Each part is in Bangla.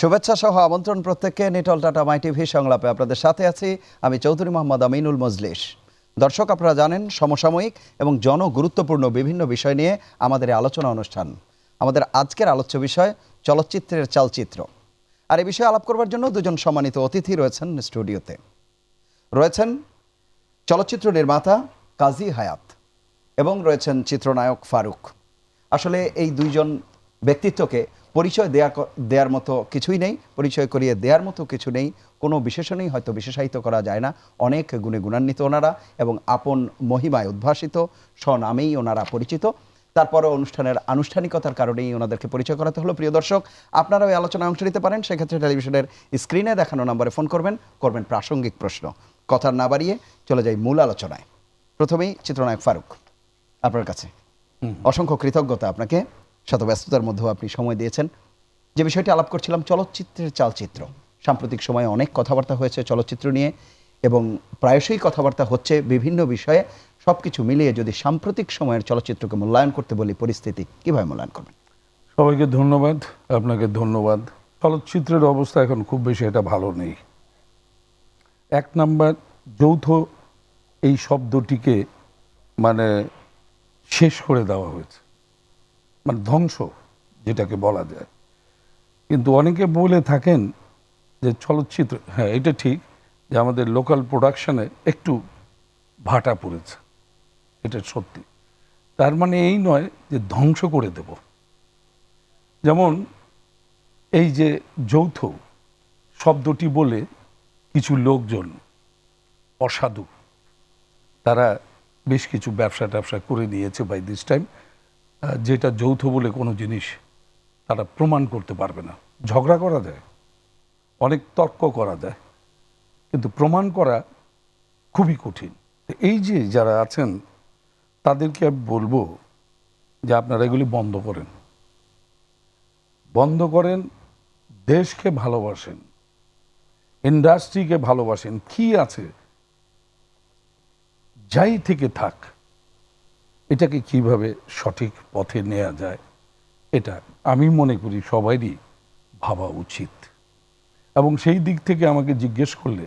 শুভেচ্ছা সহ আমন্ত্রণ প্রত্যেককে। নিটল টাটা মাই টিভি সংলাপে আপনাদের সাথে আছি আমি চৌধুরী মোহাম্মদ আমিনুল মজলিস। দর্শক, আপনারা জানেন সমসাময়িক এবং জনগুরুত্বপূর্ণ বিভিন্ন বিষয় নিয়ে আমাদের এই আলোচনা অনুষ্ঠান। আমাদের আজকের আলোচ্য বিষয় চলচ্চিত্রের চালচিত্র। আর এই বিষয়ে আলাপ করবার জন্য দুজন সম্মানিত অতিথি রয়েছেন স্টুডিওতে। রয়েছেন চলচ্চিত্র নির্মাতা কাজী হায়াত এবং রয়েছেন চিত্রনায়ক ফারুক। আসলে এই দুইজন ব্যক্তিত্বকে পরিচয় দেওয়ার মতো কিছুই নেই, পরিচয় করিয়ে দেওয়ার মতো কিছু নেই, কোনো বিশেষণেই হয়তো বিশেষায়িত করা যায় না। অনেক গুণে গুণান্বিত ওনারা এবং আপন মহিমায় উদ্ভাসিত, স্বনামেই ওনারা পরিচিত। তারপরে অনুষ্ঠানের আনুষ্ঠানিকতার কারণেই ওনাদেরকে পরিচয় করাতে হলো। প্রিয় দর্শক, আপনারাও এই আলোচনায় অংশ নিতে পারেন। সেক্ষেত্রে টেলিভিশনের স্ক্রিনে দেখানো নম্বরে ফোন করবেন প্রাসঙ্গিক প্রশ্ন। কথা না বাড়িয়ে চলে যাই মূল আলোচনায়। প্রথমেই চিত্রনায়ক ফারুক, আপনার কাছে অসংখ্য কৃতজ্ঞতা আপনাকে, শত ব্যস্ততার মধ্যেও আপনি সময় দিয়েছেন। যে বিষয়টি আলাপ করছিলাম চলচ্চিত্রের চালচিত্র, সাম্প্রতিক সময়ে অনেক কথাবার্তা হয়েছে চলচ্চিত্র নিয়ে এবং প্রায়শই কথাবার্তা হচ্ছে বিভিন্ন বিষয়ে। সব কিছু মিলিয়ে যদি সাম্প্রতিক সময়ের চলচ্চিত্রকে মূল্যায়ন করতে বলি, পরিস্থিতি কীভাবে মূল্যায়ন করবেন? সবাইকে ধন্যবাদ, আপনাকে ধন্যবাদ। চলচ্চিত্রের অবস্থা এখন খুব বেশি এটা ভালো নেই। এক নাম্বার, যৌথ এই শব্দটিকে মানে শেষ করে দেওয়া হয়েছে, মানে ধ্বংস যেটাকে বলা যায়। কিন্তু অনেকে বলে থাকেন যে চলচ্চিত্র, হ্যাঁ এটা ঠিক যে আমাদের লোকাল প্রোডাকশনে একটু ভাটা পড়েছে, এটা সত্যি। তার মানে এই নয় যে ধ্বংস করে দেব। যেমন এই যে যৌথ শব্দটি বলে কিছু লোকজন অসাধু, তারা বেশ কিছু ব্যবসা করে নিয়েছে বাই দিস টাইম, যেটা যৌথ বলে কোনো জিনিস তারা প্রমাণ করতে পারবে না। ঝগড়া করা যায়, অনেক তর্ক করা যায়, কিন্তু প্রমাণ করা খুবই কঠিন। এই যে যারা আছেন তাদেরকে আমি বলবো যে আপনারা এগুলি বন্ধ করেন, দেশকে ভালোবাসেন, ইন্ডাস্ট্রিকে ভালোবাসেন। কি আছে যাই থেকে থাক, এটাকে কিভাবে সঠিক পথে নেওয়া যায় এটা আমি মনে করি সবারই ভাবা উচিত। এবং সেই দিক থেকে আমাকে জিজ্ঞেস করলে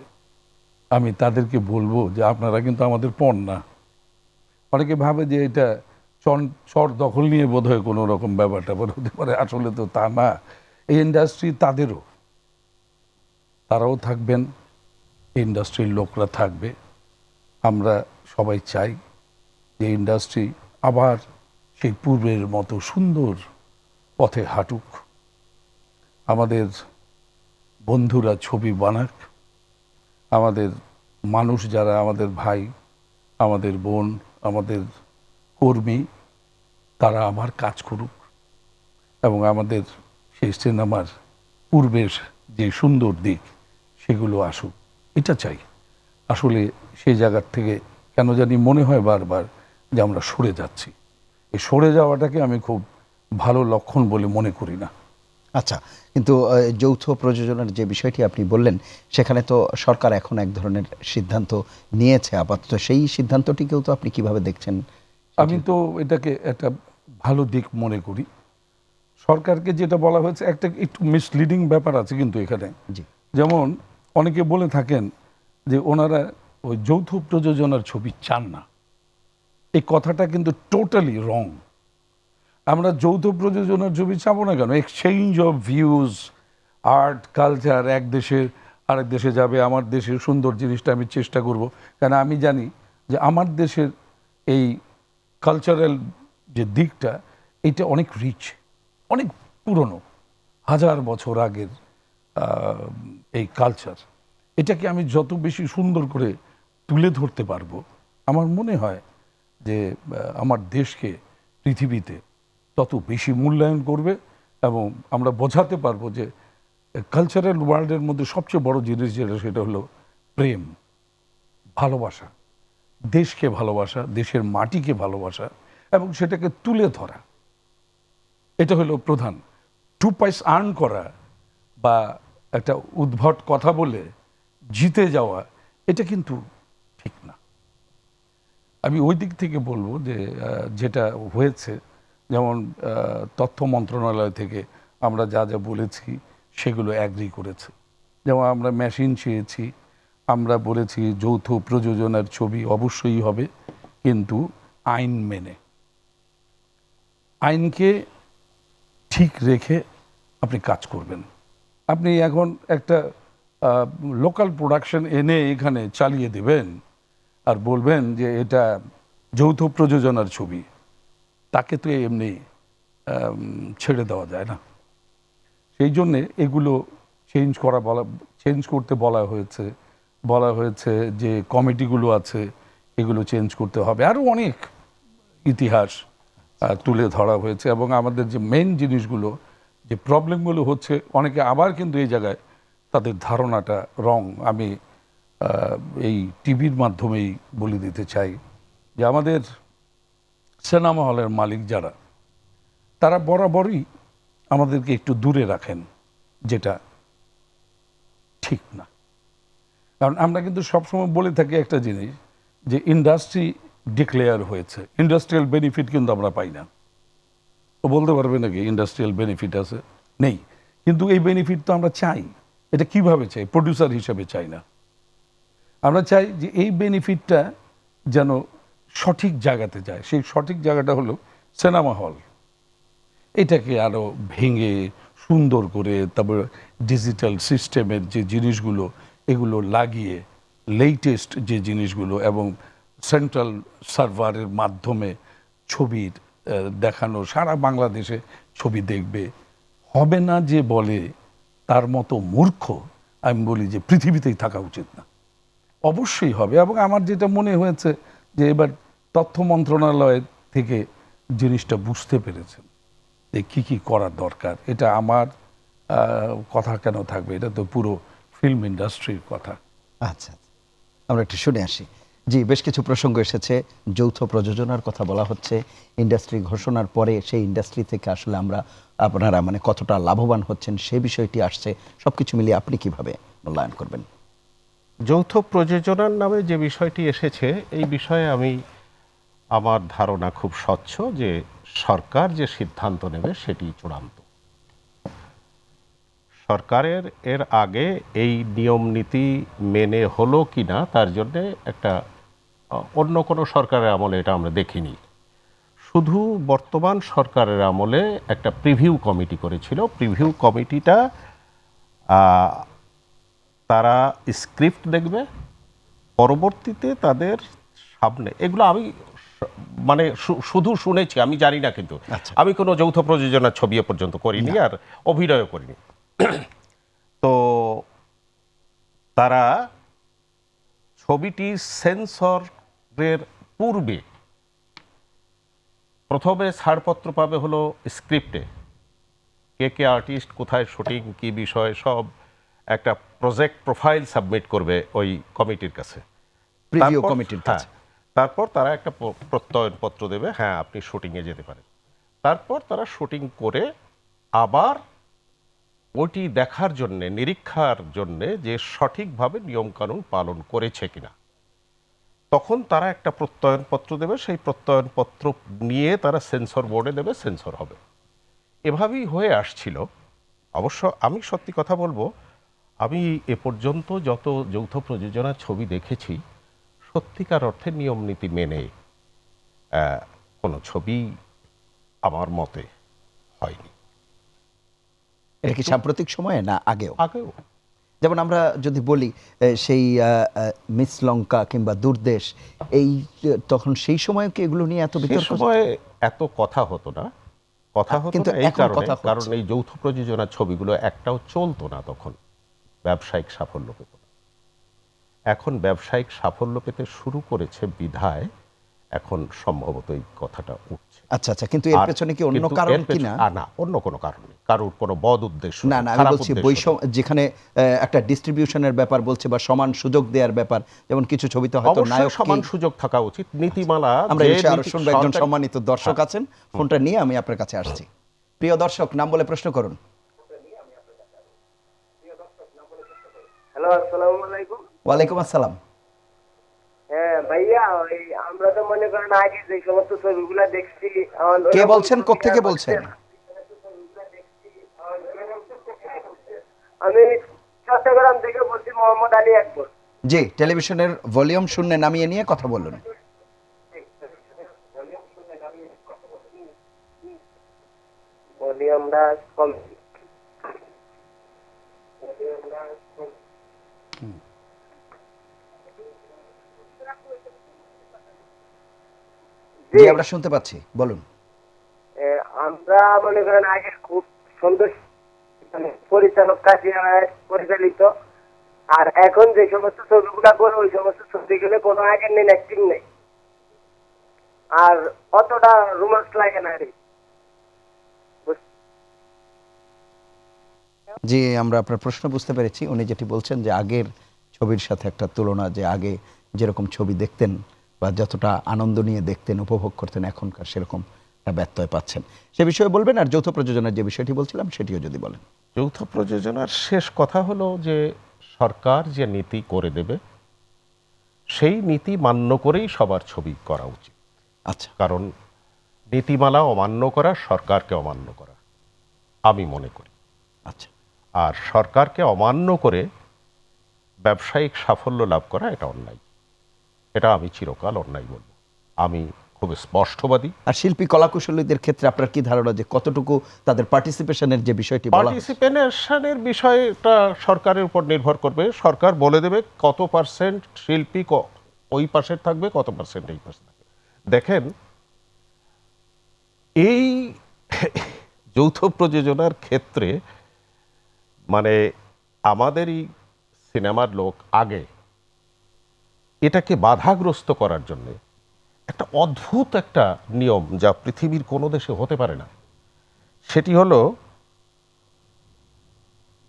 আমি তাদেরকে বলবো যে আপনারা কিন্তু আমাদের পণ না। অনেকে ভাবে যে এটা চর দখল নিয়ে বোধহয় কোনো রকম ব্যাপারটা হতে পারে, আসলে তো তা না। এই ইন্ডাস্ট্রি তাদেরও, তারাও থাকবেন, ইন্ডাস্ট্রির লোকরা থাকবে। আমরা সবাই চাই যে ইন্ডাস্ট্রি আবার সেই পূর্বের মতো সুন্দর পথে হাঁটুক, আমাদের বন্ধুরা ছবি বানাক, আমাদের মানুষ যারা আমাদের ভাই, আমাদের বোন, আমাদের কর্মী, তারা আবার কাজ করুক এবং আমাদের সেই সিনেমার পূর্বের যে সুন্দর দিক সেগুলো আসুক, এটা চাই। আসলে সেই জায়গার থেকে কেন জানি মনে হয় বারবার যে আমরা সরে যাচ্ছি। এই সরে যাওয়াটাকে আমি খুব ভালো লক্ষণ বলে মনে করি না। আচ্ছা, কিন্তু যৌথ প্রযোজনার যে বিষয়টি আপনি বললেন, সেখানে তো সরকার এখন এক ধরনের সিদ্ধান্ত নিয়েছে আপাতত। সেই সিদ্ধান্তটিকেও তো আপনি কিভাবে দেখছেন? আমি তো এটাকে একটা ভালো দিক মনে করি। সরকারকে যেটা বলা হয়েছে একটা একটু মিসলিডিং ব্যাপার আছে কিন্তু এখানে। জি, যেমন অনেকে বলে থাকেন যে ওনারা ওই যৌথ প্রযোজনার ছবি চান না। এই কথাটা কিন্তু টোটালি রং। আমরা যৌথ প্রযোজনার ছবি চাবো না কেন? Exchange of views, art, culture, এক দেশের আরেক দেশে যাবে, আমার দেশের সুন্দর জিনিসটা আমি চেষ্টা করব। কারণ আমি জানি যে আমার দেশের এই কালচারাল যে দিকটা, এটা অনেক রিচ, অনেক পুরনো, 1000 বছর আগের এই কালচার। এটাকে আমি যত বেশি সুন্দর করে তুলে ধরতে পারবো, আমার মনে হয় যে আমার দেশকে পৃথিবীতে তত বেশি মূল্যায়ন করবে এবং আমরা বোঝাতে পারবো যে কালচারাল ওয়ার্ল্ডের মধ্যে সবচেয়ে বড় জিনিস যেটা, সেটা হলো প্রেম, ভালোবাসা, দেশকে ভালোবাসা, দেশের মাটিকে ভালোবাসা এবং সেটাকে তুলে ধরা। এটা হলো প্রধান। 2 পয়সা আর্ন করা বা একটা উদ্ভট কথা বলে জিতে যাওয়া, এটা কিন্তু ঠিক না। আমি ওই দিক থেকে বলবো যে যেটা হয়েছে, যেমন তথ্য মন্ত্রণালয় থেকে আমরা যা যা বলেছি সেগুলো অ্যাগ্রি করেছে। যেমন আমরা মেশিন চেয়েছি, আমরা বলেছি যৌথ প্রযোজনার ছবি অবশ্যই হবে, কিন্তু আইন মেনে, আইনকে ঠিক রেখে আপনি কাজ করবেন। আপনি এখন একটা লোকাল প্রোডাকশন এনে এখানে চালিয়ে দেবেন আর বলবেন যে এটা যৌথ প্রযোজনার ছবি, তাকে তো এমনি ছেড়ে দেওয়া যায় না। সেই জন্যে এগুলো চেঞ্জ করতে বলা হয়েছে যে কমিটিগুলো আছে এগুলো চেঞ্জ করতে হবে। আরও অনেক ইতিহাস তুলে ধরা হয়েছে, এবং আমাদের যে মেইন জিনিসগুলো, যে প্রবলেমগুলো হচ্ছে, অনেকে আবার কিন্তু এই জায়গায় তাদের ধারণাটা রং। আমি এই টিভির মাধ্যমেই বলে দিতে চাই যে আমাদের সিনেমা হলের মালিক যারা, তারা বরাবরই আমাদেরকে একটু দূরে রাখেন, যেটা ঠিক না। কারণ আমরা কিন্তু সবসময় বলে থাকি একটা জিনিস, যে ইন্ডাস্ট্রি ডিক্লেয়ার হয়েছে, ইন্ডাস্ট্রিয়াল বেনিফিট কিন্তু আমরা পাই না। তো বলতে পারবে নাকি ইন্ডাস্ট্রিয়াল বেনিফিট আছে? নেই। কিন্তু এই বেনিফিট তো আমরা চাই। এটা কিভাবে চাই? প্রডিউসার হিসেবে চাই না। আমরা চাই যে এই বেনিফিটটা যেন সঠিক জায়গাতে যায়। সেই সঠিক জায়গাটা হলো সিনেমা হল। এটাকে আরও ভেঙে সুন্দর করে, তারপর ডিজিটাল সিস্টেমের যে জিনিসগুলো এগুলো লাগিয়ে, লেটেস্ট যে জিনিসগুলো, এবং সেন্ট্রাল সার্ভারের মাধ্যমে ছবির দেখানো, সারা বাংলাদেশে ছবি দেখবে। হবে না যে বলে, তার মতো মূর্খ আমি বলি যে পৃথিবীতেই থাকা উচিত না। অবশ্যই হবে। এবং আমার যেটা মনে হয়েছে যে এবার তথ্য মন্ত্রণালয় থেকে জিনিসটা বুঝতে পেরেছেন যে কী কী করার দরকার। এটা আমার কথা কেন থাকবে, এটা তো পুরো ফিল্ম ইন্ডাস্ট্রির কথা। আচ্ছা, আমরা একটু শুনে আসি। জি, বেশ কিছু প্রসঙ্গ এসেছে, যৌথ প্রযোজনার কথা বলা হচ্ছে। ইন্ডাস্ট্রি ঘোষণার পরে সেই ইন্ডাস্ট্রি থেকে আসলে আপনারা মানে কতটা লাভবান হচ্ছেন সে বিষয়টি আসছে। সবকিছু মিলিয়ে আপনি কিভাবে মূল্যায়ন করবেন? যৌথ প্রযোজনার নামে যে বিষয়টি এসেছে, এই বিষয়ে আমার ধারণা খুব স্বচ্ছ, যে সরকার যে সিদ্ধান্ত নেবে সেটি চূড়ান্ত। সরকারের এর আগে এই নিয়ম নীতি মেনে হলো কিনা তার জন্যে একটা অন্য কোনো সরকারের আমলে এটা আমরা দেখিনি। শুধু বর্তমান সরকারের আমলে একটা প্রিভিউ কমিটি করেছিল। প্রিভিউ কমিটিটা তারা স্ক্রিপ্ট দেখবে, পরবর্তীতে তাদের সামনে এগুলো আমি মানে শুধু শুনেছি, আমি জানি না, কিন্তু আমি কোনো যৌথ প্রযোজনার ছবি এ পর্যন্ত করিনি আর অভিনয়ও করিনি। তো তারা ছবিটি সেন্সরের পূর্বে প্রথমে ছাড়পত্র পাবে হলো স্ক্রিপ্টে, কে কে আর্টিস্ট, কোথায় শুটিং, কি বিষয়, সব একটা প্রজেক্ট প্রোফাইল সাবমিট করবে ওই কমিটির কাছে, প্রিভিউ কমিটির কাছে। তারপর তারা একটা প্রত্যয়নপত্র দেবে, হ্যাঁ আপনি শুটিংয়ে যেতে পারেন। তারপর তারা শুটিং করে আবার ওইটি দেখার জন্যে, নিরীক্ষার জন্যে যে সঠিকভাবে নিয়মকানুন পালন করেছে কিনা, তখন তারা একটা প্রত্যয়নপত্র দেবে। সেই প্রত্যয়নপত্র নিয়ে তারা সেন্সর বোর্ডে দেবে, সেন্সর হবে। এভাবেই হয়ে আসছিল। অবশ্য আমি সত্যি কথা বলবো, আমি এ পর্যন্ত যত যৌথ প্রযোজনার ছবি দেখেছি, সত্যিকার অর্থে নিয়ম নীতি মেনে কোনো ছবি আমার মতে হয়নি। এটা কি সাম্প্রতিক সময়ে না আগেও? আগেও যেমন আমরা যদি বলি সেই মিস লঙ্কা কিংবা দূরদেশ, এই তখন সেই সময় কি এগুলো নিয়ে এত বিতর্ক? সময় এত কথা হতো না, কিন্তু এই এখন কারণে, কথা হচ্ছে। কারণ এই যৌথ প্রযোজনার ছবিগুলো একটাও চলতো না তখন, ব্যবসায়িক সাফল্য পেত না। এখন ব্যবসায়িক সাফল্য পেতে শুরু করেছে বিধায় এখন সম্ভবত এই কথাটা উঠছে। আচ্ছা আচ্ছা, কিন্তু এর পেছনে কি অন্য কারণ কি না? না, অন্য কোনো কারণ নেই, কারোর কোনো বদ উদ্দেশ্য না না, আমি বলছি যেখানে একটা ডিস্ট্রিবিউশনের ব্যাপার বলছে বা সমান সুযোগ দেওয়ার ব্যাপার, যেমন কিছু ছবিতে হয়তো নায়ক সমান সুযোগ থাকা উচিত। নীতিমালা আমরা এই বিষয়ে আরো শুনবো। একজন সম্মানিত দর্শক আছেন, ফোনটা নিয়ে আমি আপনার কাছে আসছি। প্রিয় দর্শক, নাম বলে প্রশ্ন করুন। হ্যালো, আসসালামু আলাইকুম। ওয়ালাইকুম আসসালাম। হ্যাঁ ভাইয়া, ওই আমরা তো মনে করেন আগে যে সমস্ত ছবিগুলা দেখছি। কে বলছেন, কোত্থেকে বলছেন? আমি চট্টগ্রাম থেকে বলছি, মোহাম্মদ আলী আকবর। জি, টেলিভিশনের ভলিউম শূন্যে নামিয়ে নিয়ে কথা বলুন। বলি আমরা কম। জি, আমরা শুনতে পাচ্ছি, বলুন। আমরা মনে করেন আগে খুব সুন্দর মানে পরিচালক কাশিয়া পরিচালিত, আর এখন যে সমস্ত ছবিগুলা করে ওই সমস্ত ছবিগুলো কোনো আগের নেই, অ্যাক্টিং নেই, আর অতটা রোমান্স লাগে না রে। জি, আমরা আপনার প্রশ্ন বুঝতে পেরেছি। উনি যেটি বলছেন যে আগের ছবির সাথে একটা তুলনা, যে আগে যেরকম ছবি দেখতেন বা যতটা আনন্দ নিয়ে দেখতেন, উপভোগ করতেন, এখনকার সেরকম একটা ব্যত্যয় পাচ্ছেন। সে বিষয়ে বলবেন, আর যৌথ প্রযোজনার যে বিষয়টি বলছিলাম সেটিও যদি বলেন। যৌথ প্রযোজনার শেষ কথা হলো যে সরকার যে নীতি করে দেবে সেই নীতি মান্য করেই সবার ছবি করা উচিত। আচ্ছা, কারণ নীতিমালা অমান্য করা সরকারকে অমান্য করা, আমি মনে করি। আচ্ছা, আর সরকারকে অমান্য করে ব্যবসায়িক সাফল্য লাভ করা এটা অন্যায়। এটা আমি চিরকাল অন্যায় বলব। আমি খুব স্পষ্টবাদী। আর শিল্পী কলাকুশলীদের ক্ষেত্রে আপনার কি ধারণা যে কতটুকু তাদের পার্টিসিপেশনের যে বিষয়টি বলা হচ্ছে? পার্টিসিপেশনের বিষয়টা সরকারের উপর নির্ভর করবে। সরকার বলে দেবে কত পার্সেন্ট শিল্পী ওই পাশের থাকবে, কত পার্সেন্ট এই পাশে থাকবে। দেখেন, এই যৌথ প্রযোজনার ক্ষেত্রে মানে আমাদেরই সিনেমার লোক আগে এটাকে বাধাগ্রস্ত করার জন্য একটা অদ্ভুত একটা নিয়ম, যা পৃথিবীর কোনো দেশে হতে পারে না, সেটি হলো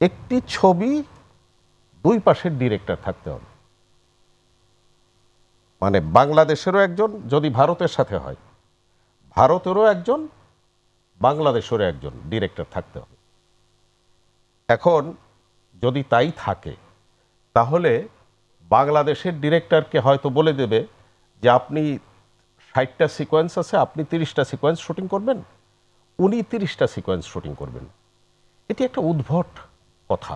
একটি ছবি দুই পাশের ডিরেক্টর থাকতে হবে। মানে বাংলাদেশেরও একজন, যদি ভারতের সাথে হয় ভারতেরও একজন, বাংলাদেশেরও একজন ডিরেক্টর থাকতে হবে। এখন যদি তাই থাকে তাহলে বাংলাদেশের ডিরেক্টরকে হয়তো বলে দেবে যে আপনি 60টা সিকোয়েন্স আছে, আপনি 30টা সিকোয়েন্স শুটিং করবেন, উনি 30টা সিকোয়েন্স শুটিং করবেন। এটি একটা উদ্ভট কথা।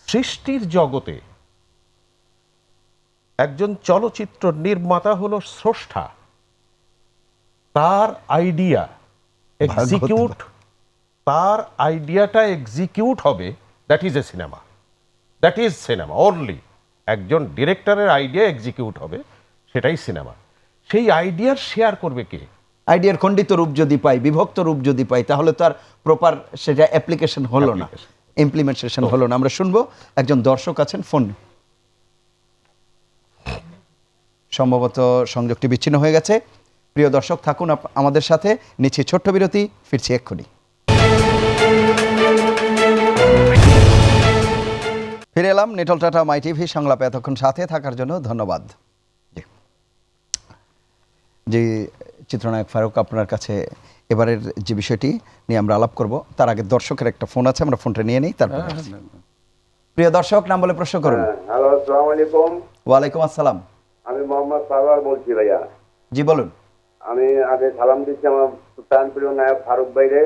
সৃষ্টির জগতে একজন চলচ্চিত্র নির্মাতা হলো স্রষ্টা। তার আইডিয়া এক্সিকিউট, তার আইডিয়াটা এক্সিকিউট হবে, that is a cinema, that is cinema only. একজন ডিরেক্টরের আইডিয়া এক্সিকিউট হবে, সেটাই সিনেমা। সেই আইডিয়ার শেয়ার করবে কে? আইডিয়ার খণ্ডিত রূপ যদি পাই, বিভক্ত রূপ যদি পাই, তাহলে তো আর প্রপার সেটা অ্যাপ্লিকেশন হলো না, ইমপ্লিমেন্টেশন হলো না। আমরা শুনবো, একজন দর্শক আছেন ফোন, সম্ভবত সংযোগটি বিচ্ছিন্ন হয়ে গেছে। প্রিয় দর্শক, থাকুন আমাদের সাথে, নিচ্ছি ছোট্ট বিরতি, ফিরছি এক্ষুনি। ফিরে এলাম নিটল টাটা মাই টিভি সংলাপে। এতক্ষণ সাথে থাকার জন্য ধন্যবাদ। জি, চিত্রনায়ক ফারুক, আপনার কাছে এবারের যে বিষয়টি নিয়ে আমরা আলাপ করব, তার আগে দর্শকের একটা ফোন আছে, আমরা ফোনটা নিয়ে নিই, তারপর প্রিয় দর্শক নাম বলে প্রশ্ন করুন। হ্যালো, আসসালামু আলাইকুম। ওয়ালাইকুম আসসালাম। আমি মোহাম্মদ সারওয়ার বলছি ভাইয়া। জি বলুন। আমি আগে সালাম দিচ্ছি আমার প্রাণপ্রিয় নায়ক ফারুক ভাইরে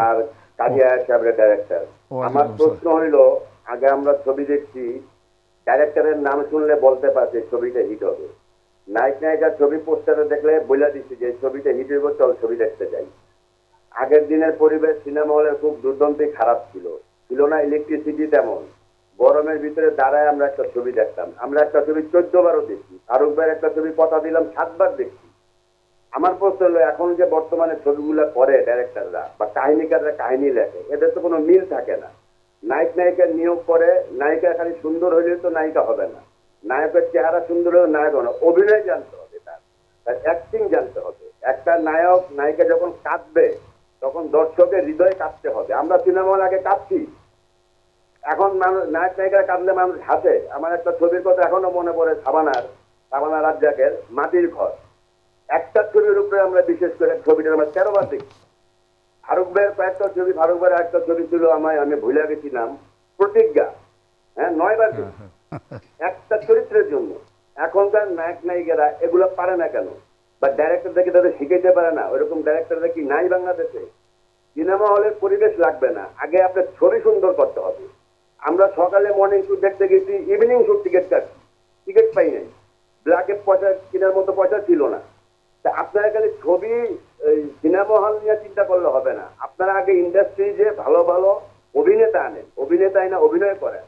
আর কাজিয়া সাহেবের ডাইরেক্টর। আমার প্রশ্ন হইল, আগে আমরা ছবি দেখছি, ডাইরেক্টরের নাম শুনলে বলতে পারছি ছবিটা হিট হবে। নায়ক নায়িকার ছবি পোস্টারে দেখলে বলে দিচ্ছি যে ছবিটা হিট হইব, চল ছবি দেখতে যাই। আগের দিনের পরিবেশ সিনেমা হলে খুব দুর্দান্তই খারাপ ছিল, ছিল না ইলেকট্রিসিটি তেমন। গরমের ভিতরে দাঁড়ায় আমরা একটা ছবি দেখতাম। আমরা একটা ছবি 14 বারও দেখি, ফারুক ভাইয়ের একটা ছবি কথা দিলাম 7 বার দেখছি। আমার প্রশ্ন হলো, এখন যে বর্তমানে ছবিগুলো করে ডাইরেক্টররা বা কাহিনীকাররা কাহিনী লেখে, এদের তো কোনো মিল থাকে না। নায়ক নায়িকা নিয়োগ করে, নায়িকা খালি সুন্দর হইলে তো নায়িকা হবে না, নায়কের চেহারা সুন্দর হলে নায়ক হবে না, অভিনয় জানতে হবে, তার অ্যাক্টিং জানতে হবে। একটা নায়ক নায়িকা যখন কাঁদবে তখন দর্শকের হৃদয়ে কাঁদতে হবে। আমরা সিনেমার আগে কাঁদছি, এখন মানুষ নায়ক নায়িকা কাঁদলে মানুষ হাসে। আমার একটা ছবির কথা এখনো মনে পড়ে, সাবানা রাজ্জাকের মাটির ঘর। একটা ছবির উপরে আমরা বিশেষ করে ছবিটা আমরা 13 বার দেখি। ফারুক ভাইয়ের কয়েকটা ছবি, ফারুক ভাইয়ের একটা ছবি ছিল আমি ভুলে গেছি নাম, প্রতিজ্ঞা, হ্যাঁ 9 বার দেখি একটা চরিত্রের জন্য। এখনকার নায়ক নায়িকারা এগুলো পারে না কেন? বা ডাইরেক্টর দেখে তাদের শিখাইতে পারে না? ওইরকম ডাইরেক্টররা কি নাই বাংলাদেশে? সিনেমা হলের পরিবেশ লাগবে না, আগে আপনার ছবি সুন্দর করতে হবে। আমরা সকালে মর্নিং শুট দেখতে গেছি, ইভিনিং শুট টিকিট কাটছি, টিকিট পাই নাই, ব্ল্যাকে পয়সা কেনার মতো পয়সা ছিল না। তা আপনারা খালি ছবি সিনেমা হল নিয়ে চিন্তা করলে হবে না, আপনারা আগে ইন্ডাস্ট্রি যে ভালো ভালো অভিনেতা আনেন, অভিনেতা এনে অভিনয় করেন,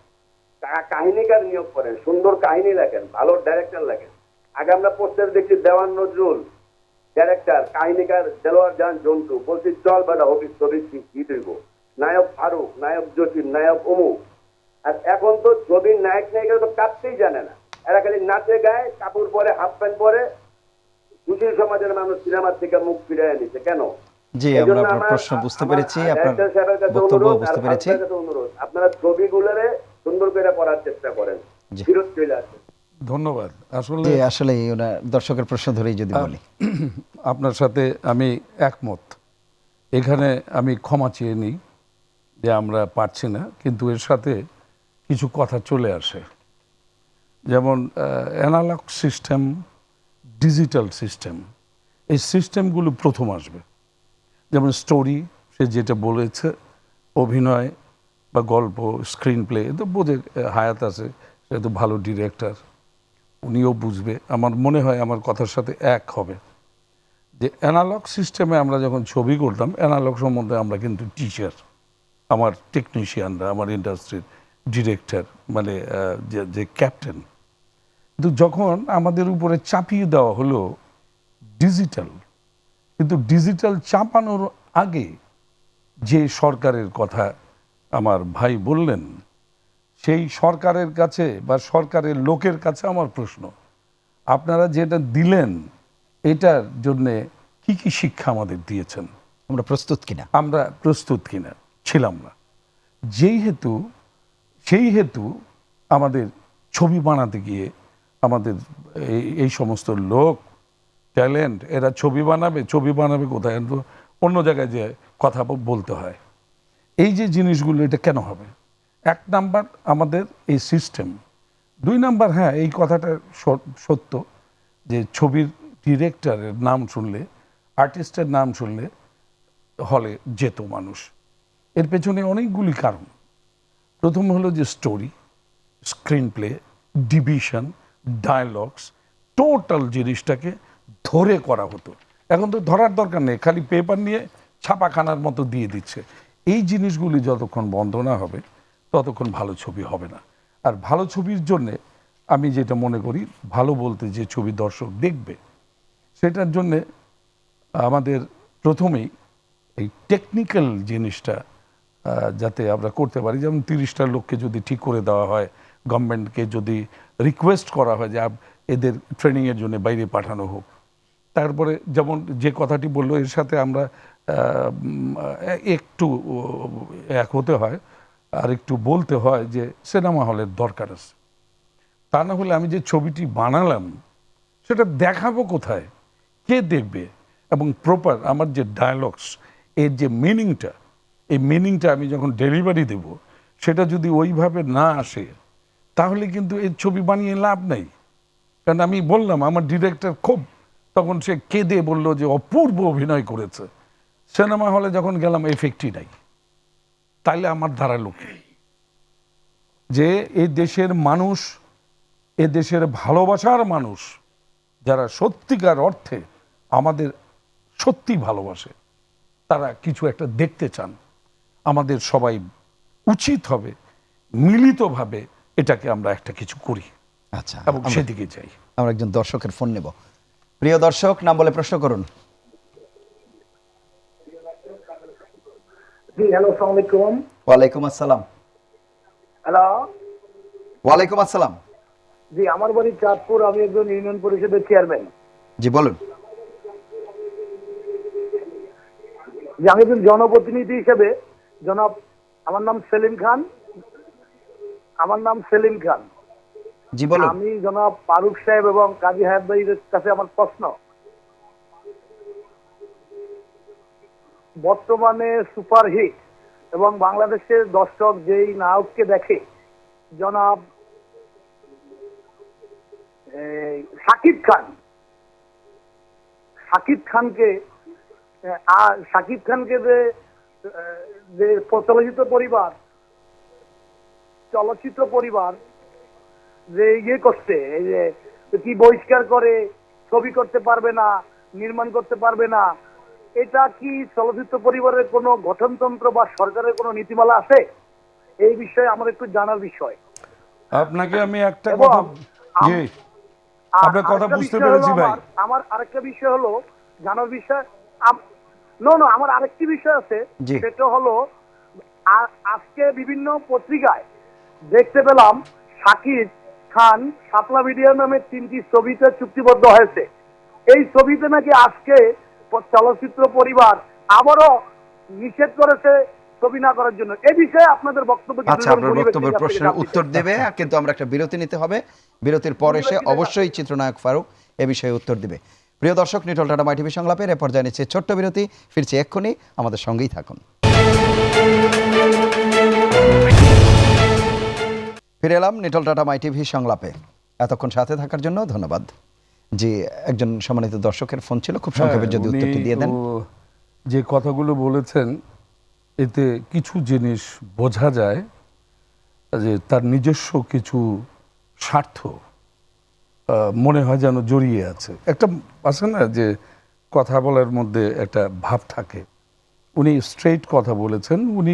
কাহিনীকার নিয়োগ করেন, সুন্দর কাহিনী লেখেন, ভালো ডাইরেক্টর লেখেন। আগে আমরা পোস্টার দেখছি দেওয়ান নজরুল ডাইরেক্টর, কাহিনীকার দেলোয়ার জান জন্টু, বলছি চল বেটা অফিস ছবি হিট হইব, নায়ক ফারুক, নায়ক জসিম, নায়ক অমুক। আর এখন তো ছবির নায়ক নায়িকা তো কাঁদতেই জানে না, এরা খালি নাচে গায়ে, কাপড় পরে, হাফ প্যান্ট পরে। সুশীল সমাজের মানুষ সিনেমার থেকে মুখ ফিরিয়ে নিচ্ছে কেন? জি, আমরা আপনার প্রশ্ন বুঝতে পেরেছি, আপনার বক্তব্য বুঝতে পেরেছি। অনুরোধ, আপনারা ছবিগুলোরে সুন্দর করে পড়ার চেষ্টা করেন, জি। ফিরত চলে আসেন। ধন্যবাদ। আসলে জি, আসলে ওনার দর্শকের প্রশ্ন ধরেই যদি বলি, আপনার সাথে আমি একমত। এখানে আমি ক্ষমা চেয়ে নিই যে আমরা পারছি না, কিন্তু এর সাথে কিছু কথা চলে আসে। যেমন অ্যানালগ সিস্টেম, ডিজিটাল সিস্টেম, এই সিস্টেমগুলো প্রথম আসবে। যেমন স্টোরি, সে যেটা বলেছে, অভিনয় বা গল্প, স্ক্রিন প্লে, এ তো বোঝে। হায়াত আছে, সে তো ভালো ডিরেক্টর, উনিও বুঝবে। আমার মনে হয় আমার কথার সাথে এক হবে যে অ্যানালগ সিস্টেমে আমরা যখন ছবি করতাম, অ্যানালগ সম্বন্ধে আমরা কিন্তু টিচার, আমার টেকনিশিয়ানরা, আমার ইন্ডাস্ট্রির ডিরেক্টর, মানে যে ক্যাপ্টেন। কিন্তু যখন আমাদের উপরে চাপিয়ে দেওয়া হলো ডিজিটাল, কিন্তু ডিজিটাল চাপানোর আগে যে সরকারের কথা আমার ভাই বললেন, সেই সরকারের কাছে বা সরকারের লোকের কাছে আমার প্রশ্ন, আপনারা যেটা দিলেন এটার জন্যে কি কি শিক্ষা আমাদের দিয়েছেন? আমরা প্রস্তুত কিনা? আমরা প্রস্তুত কিনা? ছিলাম না। সেই হেতু আমাদের ছবি বানাতে গিয়ে আমাদের এই সমস্ত লোক, ট্যালেন্ট, এরা ছবি বানাবে কোথায়? অন্য জায়গায় যে কথা বলতে হয়। এই যে জিনিসগুলো, এটা কেন হবে? এক নাম্বার আমাদের এই সিস্টেম। দুই নাম্বার, হ্যাঁ, এই কথাটা সত্য যে ছবির ডিরেক্টরের নাম শুনলে, আর্টিস্টের নাম শুনলে হলে যেত মানুষ। এর পেছনে অনেকগুলি কারণ। প্রথম হলো যে story, screen play, division, dialogues, total জিনিসটাকে ধরে করা হতো। এখন তো ধরার দরকার নেই, খালি পেপার নিয়ে ছাপাখানার মতো দিয়ে দিচ্ছে। এই জিনিসগুলি যতক্ষণ বন্ধ না হবে ততক্ষণ ভালো ছবি হবে না। আর ভালো ছবির জন্যে আমি যেটা মনে করি, ভালো বলতে যে ছবি দর্শক দেখবে, সেটার জন্যে আমাদের প্রথমেই এই টেকনিক্যাল জিনিসটা যাতে আমরা করতে পারি। যেমন 30টা লোককে যদি ঠিক করে দেওয়া হয়, গভর্নমেন্টকে যদি রিকোয়েস্ট করা হয় যে এদের ট্রেনিংয়ের জন্য বাইরে পাঠানো হোক। তারপরে যেমন যে কথাটি বললো, এর সাথে আমরা একটু এক হতে হয়, আর একটু বলতে হয় যে সিনেমা হলের দরকার আছে। তা না হলে আমি যে ছবিটি বানালাম সেটা দেখাবো কোথায়, কে দেখবে? এবং প্রপার আমার যে ডায়ালগস, এর যে মিনিংটা, এই মিনিংটা আমি যখন ডেলিভারি দেব, সেটা যদি ওইভাবে না আসে তাহলে কিন্তু এই ছবি বানিয়ে লাভ নেই। কারণ আমি বললাম, আমার ডিরেক্টর খুব, তখন সে কেঁদে বলল যে অপূর্ব অভিনয় করেছে। সিনেমা হলে যখন গেলাম এফেক্টই নাই। তাইলে আমার দাঁড়ালো কি? যে এই দেশের মানুষ, এ দেশের ভালোবাসার মানুষ, যারা সত্যিকার অর্থে আমাদের সত্যি ভালোবাসে, তারা কিছু একটা দেখতে চান। আমাদের সবাই উচিত হবে মিলিতভাবে এটাকে আমরা একটা কিছু করি আচ্ছা, এবং সেদিকে যাই। আমরা একজন দর্শকের ফোন নেব। প্রিয় দর্শক, নাম বলে প্রশ্ন করুন। জি, হ্যালো, আসসালামু আলাইকুম। ওয়ালাইকুম আসসালাম। হ্যালো, ওয়ালাইকুম আসসালাম। জি, আমার বাড়ি চাঁদপুর, আমি একজন ইউনিয়ন পরিষদের চেয়ারম্যান। জি, বলুন। যে আমি একজন জনপ্রতিনিধি হিসেবে, জনাব, আমার নাম সেলিম খান। জি, বলুন। আমি জনাব ফারুক সাহেব এবং কাজী হায়াত ভাইয়ের কাছে আমার প্রশ্ন, বর্তমানে সুপারহিট এবং বাংলাদেশের দর্শক যেই নায়ককে দেখে, জনাব শাকিব খানকে যে যে প্রচলিত পরিবার, চলচ্চিত্র পরিবার যে ইয়ে করছে, এই যে কি বহিষ্কার করে ছবি করতে পারবে না, নির্মাণ করতে পারবে না, এটা কি চলচ্চিত্র পরিবারের কোনো গঠনতন্ত্র বা সরকারের কোনো নীতিমালা আছে? এই বিষয়ে আমার একটু জানার বিষয়। আপনাকে আমি একটা এবং কথা, জি আপনার কথা আরেকটা বুঝতে বিষয় পেরেছি হলো ভাই। আমার আরেকটা বিষয় হলো জানার বিষয়, আমার আরেকটি বিষয় আছে, জি। সেটা হলো আজকে বিভিন্ন পত্রিকায় দেখতে পেলাম শাকিব খান শাপলা মিডিয়া নামে 3টি ছবিতে চুক্তিবদ্ধ হয়েছে। এই ছবিতে নাকি আজকে চলচ্চিত্র পরিবার আবারও নিষেধ করেছে ছবি না করার জন্য। এই বিষয়ে আপনাদের বক্তব্য কি? আচ্ছা, আপনার বক্তব্যের প্রশ্নের উত্তর দেবে, কিন্তু আমরা একটা বিরতি নিতে হবে। বিরতির পর এসে অবশ্যই চিত্রনায়ক ফারুক এ বিষয়ে উত্তর দিবে। প্রিয় দর্শক, নিটল টাটা মাই টিভি সংলাপের এ পর্যায়ে নিচ্ছে ছোট্ট বিরতি। ফিরছি এক্ষুনি, আমাদের সঙ্গেই থাকুন। ফিরে এলাম নিটল টাটা মাই টিভি সংলাপে। এতক্ষণ সাথে থাকার জন্য ধন্যবাদ। জি, একজন সম্মানিত দর্শকের ফোন ছিল, খুব সংক্ষেপে যদি উনি উত্তরটি দিয়ে দেন। যে কথাগুলো বলেছেন এতে কিছু জিনিস বোঝা যায় যে তার নিজস্ব কিছু স্বার্থ মনে হয় যেন জড়িয়ে আছে। একটা আছে না যে কথা বলার মধ্যে একটা ভাব থাকে। উনি স্ট্রেইট কথা বলেছেন। উনি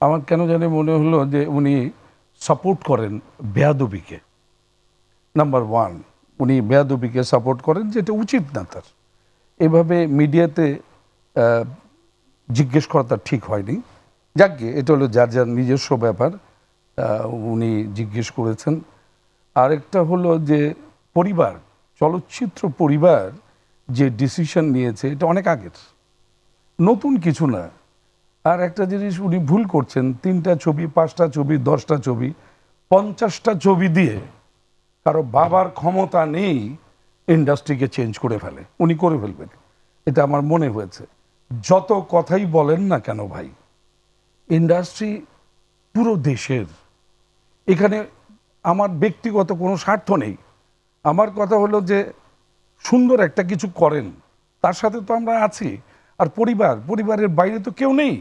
আমার কেন জানি মনে হলো যে উনি সাপোর্ট করেন বেয়াদবিকে। নাম্বার ওয়ান, উনি বেয়াদবিকে সাপোর্ট করেন, যেটা উচিত না তার। এভাবে মিডিয়াতে জিজ্ঞেস করা তার ঠিক হয়নি। যাকগে, এটা হলো যার যার নিজস্ব ব্যাপার, উনি জিজ্ঞেস করেছেন। আরেকটা হলো যে পরিবার, চলচ্চিত্র পরিবার যে ডিসিশন নিয়েছে এটা অনেক আগের, নতুন কিছু না। আর একটা জিনিস উনি ভুল করছেন, 3টা ছবি, 5টা ছবি, 10টা ছবি, 50টা ছবি দিয়ে কারো বাবার ক্ষমতা নেই ইন্ডাস্ট্রিকে চেঞ্জ করে ফেলে। উনি করে ফেলবেন, এটা আমার মনে হয়েছে। যত কথাই বলেন না কেন ভাই, ইন্ডাস্ট্রি পুরো দেশের, এখানে আমার ব্যক্তিগত কোনো স্বার্থ নেই। আমার কথা হলো যে সুন্দর একটা কিছু করেন, তার সাথে তো আমরা আছি। আর পরিবারের বাইরে তো কেউ নেই।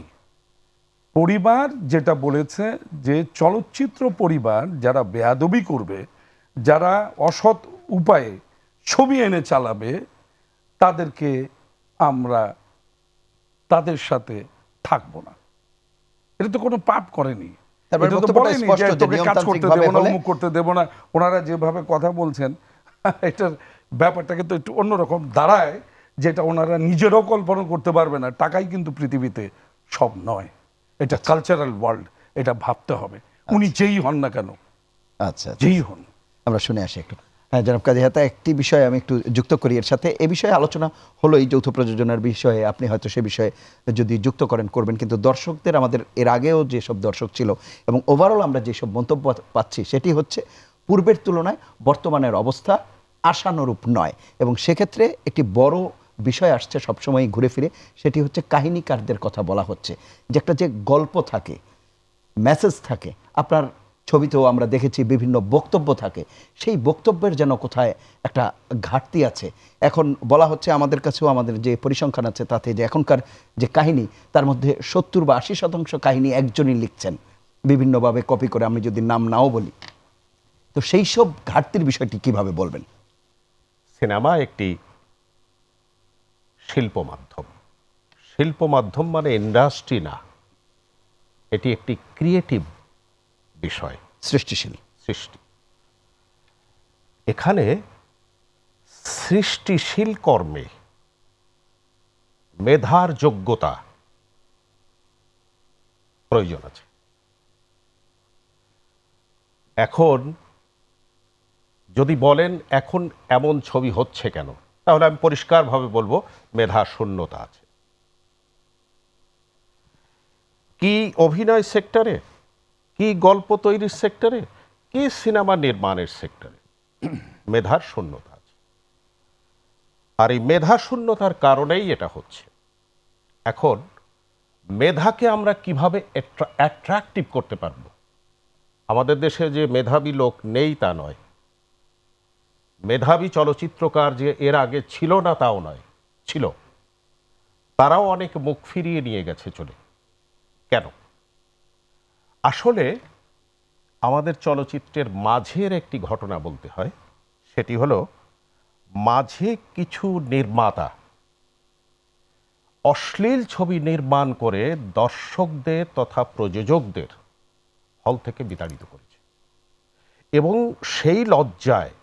পরিবার যেটা বলেছে যে চলচ্চিত্র পরিবার যারা বেয়াদবি করবে, যারা অসৎ উপায়ে ছবি এনে চালাবে, তাদেরকে আমরা তাদের সাথে থাকবো না। এটা তো কোনো পাপ করেনি। তারপরে এটা তো বক্তব্যটা বলেনি স্পষ্ট যে যে তোকে কাজ করতে নিয়মতান্ত্রিকভাবে দেবো না, হলে- অমুক করতে দেবো না। ওনারা যেভাবে কথা বলছেন এটার ব্যাপারটা কিন্তু একটু অন্যরকম দাঁড়ায়, যেটা ওনারা নিজেরও কল্পনা করতে পারবে না। টাকাই কিন্তু পৃথিবীতে সব নয়, এটা কালচারাল ওয়ার্ল্ড, এটা ভাবতে হবে। উনি যেই হন না কেন, আচ্ছা, যেই হন। আমরা শুনে আসি একটু। হ্যাঁ, জনাব কাজী হাতা, একটি বিষয় আমি একটু যুক্ত করি এর সাথে। এ বিষয়ে আলোচনা হলো এই যৌথ প্রযোজনার বিষয়ে, আপনি হয়তো সে বিষয়ে যদি যুক্ত করবেন, কিন্তু দর্শকদের, আমাদের এর আগেও যেসব দর্শক ছিল এবং ওভারঅল আমরা যেসব মন্তব্য পাচ্ছি, সেটি হচ্ছে পূর্বের তুলনায় বর্তমানের অবস্থা আশানুরূপ নয়। এবং সেক্ষেত্রে একটি বড় বিষয় আসছে সবসময় ঘুরে ফিরে, সেটি হচ্ছে কাহিনীকারদের কথা বলা হচ্ছে। যে একটা যে গল্প থাকে, মেসেজ থাকে, আপনার ছবিতেও আমরা দেখেছি বিভিন্ন বক্তব্য থাকে, সেই বক্তব্যের যেন কোথায় একটা ঘাটতি আছে। এখন বলা হচ্ছে আমাদের কাছেও, আমাদের যে পরিসংখ্যান আছে তাতে, যে এখনকার যে কাহিনী, তার মধ্যে 70 বা 80% কাহিনী একজনই লিখছেন, বিভিন্নভাবে কপি করে, আমি যদি নাম নাও বলি। তো সেই সব ঘাটতির বিষয়টি কিভাবে বলবেন? সিনেমা একটি শিল্প মাধ্যম। শিল্প মাধ্যম মানে ইন্ডাস্ট্রি না, এটি একটি ক্রিয়েটিভ বিষয়, সৃষ্টিশীল সৃষ্টি। এখানে সৃষ্টিশীল কর্মে মেধার যোগ্যতা প্রয়োজন আছে। এখন যদি বলেন এখন এমন ছবি হচ্ছে কেন, তাহলে আমি পরিষ্কারভাবে বলবো মেধা শূন্যতা আছে। কি অভিনয় সেক্টরে, কি গল্প তৈরির সেক্টরে, কি সিনেমা নির্মাণের সেক্টরে মেধার শূন্যতা আছে। আর এই মেধা শূন্যতার কারণেই এটা হচ্ছে। এখন মেধাকে আমরা কিভাবে অ্যাট্রাকটিভ করতে পারবো? আমাদের দেশে যে মেধাবী লোক নেই তা নয়, মেধাবী চলচ্চিত্রকার যে এর আগে ছিল না তাও নয়, ছিল। তারাও অনেক মুখ ফিরিয়ে নিয়ে গেছে চলে। কেন? আসলে আমাদের চলচ্চিত্রের মাঝের একটি ঘটনা বলতে হয়। সেটি হলো, মাঝে কিছু নির্মাতা অশ্লীল ছবি নির্মাণ করে দর্শকদের তথা প্রযোজকদের হল থেকে বিতাড়িত করেছে, এবং সেই লজ্জায়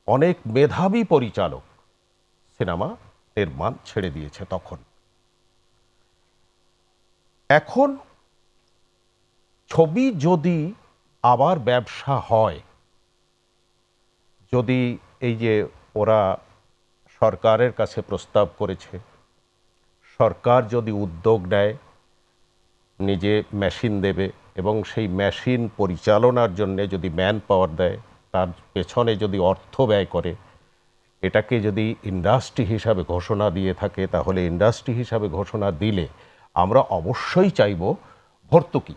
অনেক মেধাবী পরিচালক সিনেমা নির্মাণ ছেড়ে দিয়েছে। তখন এখন ছবি যদি আবার ব্যবসা হয়, যদি এই যে ওরা সরকারের কাছে প্রস্তাব করেছে, সরকার যদি উদ্যোগ নেয়, নিজে মেশিন দেবে এবং সেই মেশিন পরিচালনার জন্য যদি ম্যান পাওয়ার দেয়, তার পেছনে যদি অর্থ ব্যয় করে, এটাকে যদি ইন্ডাস্ট্রি হিসাবে ঘোষণা দিয়ে থাকে, তাহলে ইন্ডাস্ট্রি হিসাবে ঘোষণা দিলে আমরা অবশ্যই চাইব ভর্তুকি।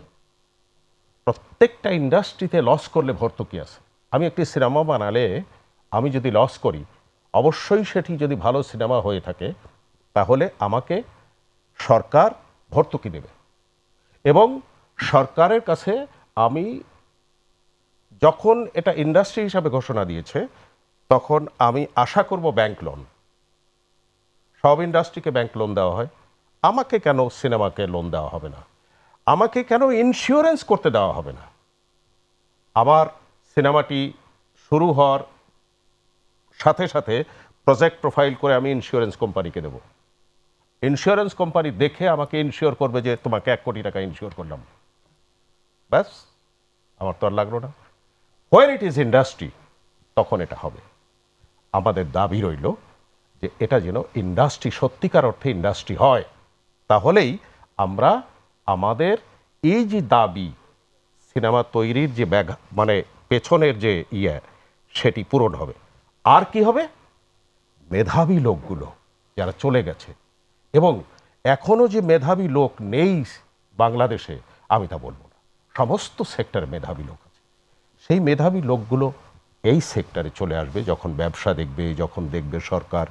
প্রত্যেকটা ইন্ডাস্ট্রিতে লস করলে ভর্তুকি আছে। আমি একটি সিনেমা বানালে আমি যদি লস করি, অবশ্যই সেটি যদি ভালো সিনেমা হয়ে থাকে, তাহলে আমাকে সরকার ভর্তুকি দেবে, এবং সরকারের কাছে আমি যখন এটা ইন্ডাস্ট্রি হিসাবে ঘোষণা দিয়েছে, তখন আমি আশা করব ব্যাংক লোন। সব ইন্ডাস্ট্রিকে ব্যাংক লোন দেওয়া হয়, আমাকে কেন সিনেমাকে লোন দেওয়া হবে না? আমাকে কেন ইন্স্যুরেন্স করতে দেওয়া হবে না? আমার সিনেমাটি শুরু হওয়ার সাথে সাথে প্রজেক্ট প্রোফাইল করে আমি ইন্স্যুরেন্স কোম্পানিকে দেব। ইন্স্যুরেন্স কোম্পানি দেখে আমাকে ইনশিওর করবে যে তোমাকে 1 কোটি টাকা ইনশিওর করলাম, ব্যাস, আমার তো আর লাগলো না। হোয়েন ইট ইজ ইন্ডাস্ট্রি, তখন এটা হবে। আমাদের দাবি রইল যে এটা যেন ইন্ডাস্ট্রি, সত্যিকার অর্থে ইন্ডাস্ট্রি হয়, তাহলেই আমরা আমাদের এই যে দাবি, সিনেমা তৈরির যে মানে পেছনের যে সেটি পূরণ হবে। আর কি হবে? মেধাবী লোকগুলো যারা চলে গেছে, এবং এখনো যে মেধাবী লোক নেই বাংলাদেশে, আমি তা বলবো না, সমস্ত সেক্টরে মেধাবী লোক আছে। সেই মেধাবী লোকগুলো এই সেক্টরে চলে আসবে যখন ব্যবসা দেখবে, যখন দেখবে সরকার